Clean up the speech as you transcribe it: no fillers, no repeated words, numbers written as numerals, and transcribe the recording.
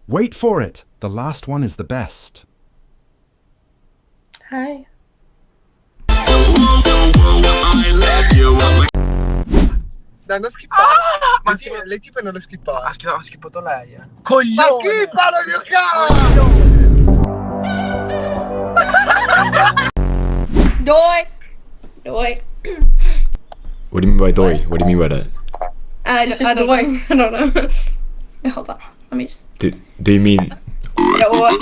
Wait for it. The last one is the best. Hi. Dai, non skippare. Le tipe non le skippare. Ha schippato lei, eh. Ma skippalo, Dio cazzo! Doi. What do you mean by doi? What do you mean by that? I don't know. Hold on. Let me just. Do you mean... No, what?